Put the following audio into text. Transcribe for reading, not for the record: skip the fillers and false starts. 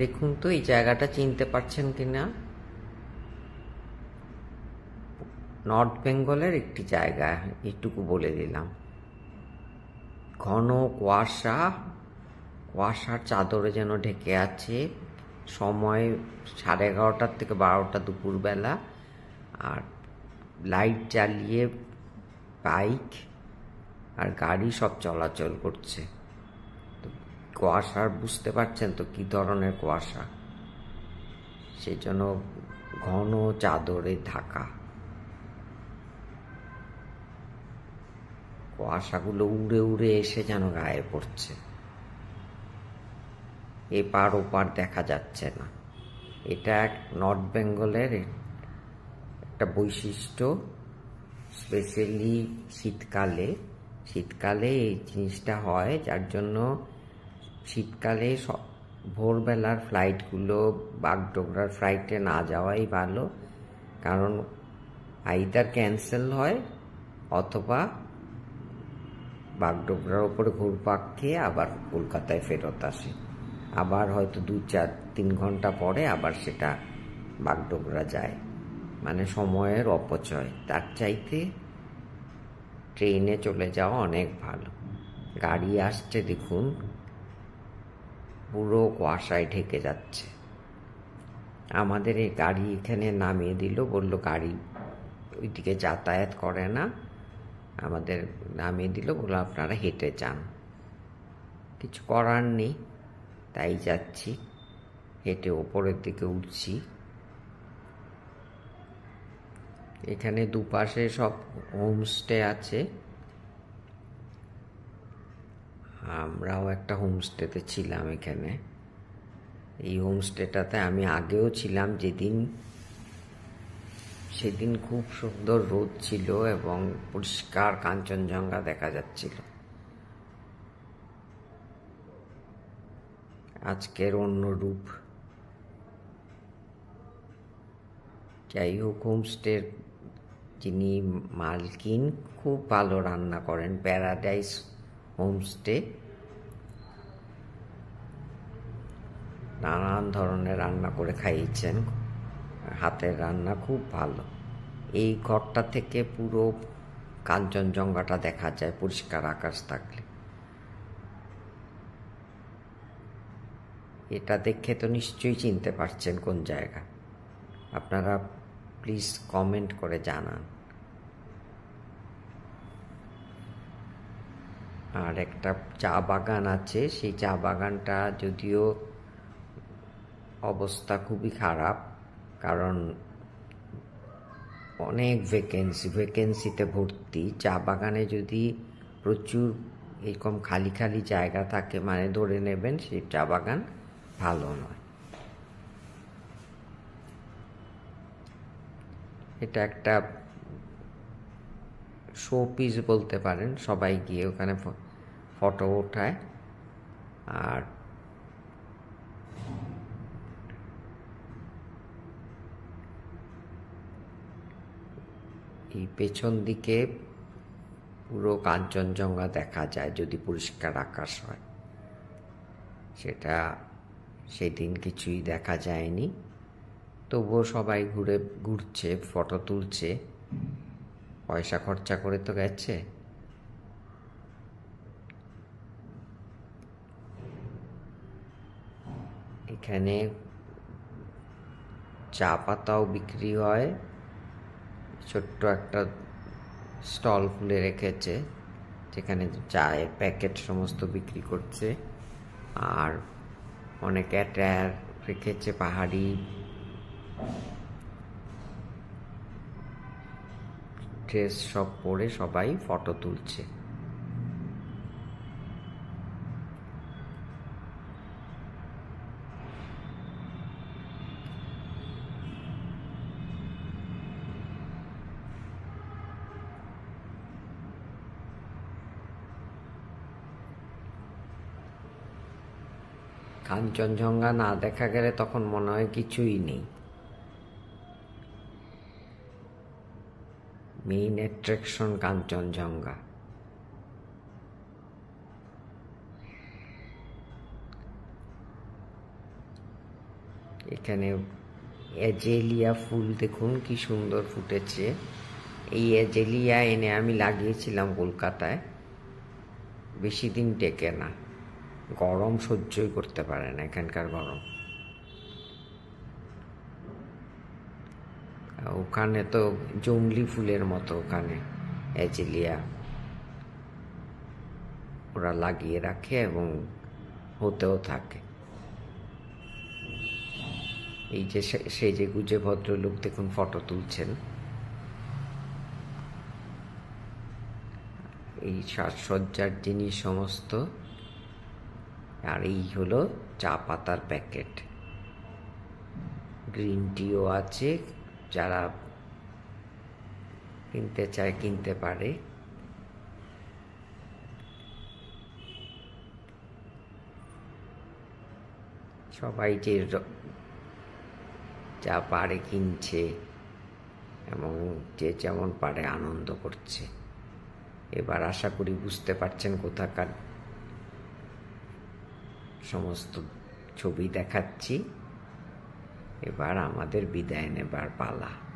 দেখুন তো এই জায়গাটা চিনতে পারছেন কিনা। নর্থ বেঙ্গলের একটি জায়গা, এইটুকু বলে দিলাম। ঘন কুয়াশা, কুয়াশার চাদরে যেন ঢেকে আছে। সময় 11:30 থেকে 12টা দুপুরবেলা। আর লাইট জ্বালিয়ে বাইক আর গাড়ি সব চলাচল করছে। তো কুয়াশার বুঝতে পারছেন তো কি ধরনের কুয়াশা, সেই জন্য ঘন চাদরে ঢাকা। কুয়াশাগুলো উড়ে উড়ে এসে যেন গায়ে পড়ছে, এপার ওপার দেখা যাচ্ছে না। এটা নর্থ বেঙ্গলের একটা বৈশিষ্ট্য। স্পেশালি শীতকালে এই জিনিসটা হয়, যার জন্য শীতকালে ভোরবেলার ফ্লাইটগুলো বাগডোগরার ফ্লাইটে না যাওয়াই ভালো, কারণ আইদার ক্যান্সেল হয় অথবা বাগডোগরার ওপরে ঘুরপাক খেয়ে আবার কলকাতায় ফেরত আসে। আবার হয়তো 2-4-3 ঘন্টা পরে আবার সেটা বাগডোগরা যায়, মানে সময়ের অপচয়। তার চাইতে ট্রেনে চলে যাওয়া অনেক ভালো। গাড়ি আসছে দেখুন, পুরো কুয়াশায় ঢেকে যাচ্ছে। আমাদের এই গাড়ি এখানে নামিয়ে দিল, বলল গাড়ি ওইদিকে যাতায়াত করে না, আমাদের নামিয়ে দিল, বললো আপনারা হেঁটে যান। কিছু করার নেই, তাই যাচ্ছি, হেঁটে ওপরের দিকে উঠছি। এখানে দুপাশে সব হোমস্টে আছে। আমরাও একটা হোমস্টেতে ছিলাম এখানে। এই হোমস্টেটাতে আমি আগেও ছিলাম, সেদিন খুব সুন্দর রোদ ছিল এবং পরিষ্কার কাঞ্চনজঙ্ঘা দেখা যাচ্ছিল। আজকের অন্য রূপ। যাই হোক, হোমস্টের যিনি মালকিন খুব ভালো রান্না করেন, প্যারাডাইস হোমস্টে। নানান ধরনের রান্না করে খাইয়েছেন, হাতের রান্না খুব ভালো। এই ঘরটা থেকে পুরো কাঞ্চনজঙ্ঘাটা দেখা যায় পরিষ্কার আকাশ থাকলে। এটা দেখে তো নিশ্চয়ই চিনতে পারছেন কোন জায়গা। আপনারা প্লিজ কমেন্ট করে জানান। আর একটা চা বাগান আছে, সেই চা বাগানটা যদিও অবস্থা খুবই খারাপ, কারণ অনেক ভ্যাকেন্সিতে ভর্তি। চা বাগানে যদি প্রচুর এরকম খালি খালি জায়গা থাকে, মানে ধরে নেবেন সেই চা বাগান ভালো নয়। এটা একটা শো পিস বলতে পারেন, সবাই গিয়ে ওখানে ফটো ওঠায়। আর এই পেছন দিকে পুরো কাঞ্চনজঙ্ঘা দেখা যায় যদি পরিষ্কার আকাশ হয়। সেটা সেদিন কিছুই দেখা যায়নি, তবুও সবাই ঘুরছে, ফটো তুলছে, পয়সা খরচা করে তো গেছে। এখানে চা পাতাও বিক্রি হয়, ছোট্ট একটা স্টল খুলে রেখেছে যেখানে চায়ের প্যাকেট সমস্ত বিক্রি করছে। আর অনেক অ্যাটায়ার রেখেছে, পাহাড়ি ড্রেস সব পরে সবাই ফটো তুলছে। কাঞ্চনজঙ্ঘা না দেখা গেলে তখন মনে হয় কিছুই নেই। Main attraction Kanchenjunga. এখানে অ্যাজেলিয়া ফুল দেখুন কি সুন্দর ফুটেছে। এই অ্যাজেলিয়া এনে আমি লাগিয়েছিলাম কলকাতায়, বেশি দিন টেকে না, গরম সহ্যই করতে পারে না এখানকার গরম। ওখানে তো জংলি ফুলের মতো, ওখানে অ্যাজেলিয়া ওরা লাগিয়ে রাখে এবং হতেও থাকে। এই যে সেজে গুজে ভদ্রলোক দেখুন ফটো তুলছেন। এই সাজসজ্জার জিনিস সমস্ত। আর এই হলো চা পাতার প্যাকেট। গ্রিন টিও আছে, যারা কিনতে চায় কিনতে পারে। সবাই যে যা পারে কিনছে এবং যে যেমন পারে আনন্দ করছে। এবার আশা করি বুঝতে পারছেন কোথাকার সমস্ত ছবি দেখাচ্ছি। এবার আমাদের বিদায় নেবার পালা।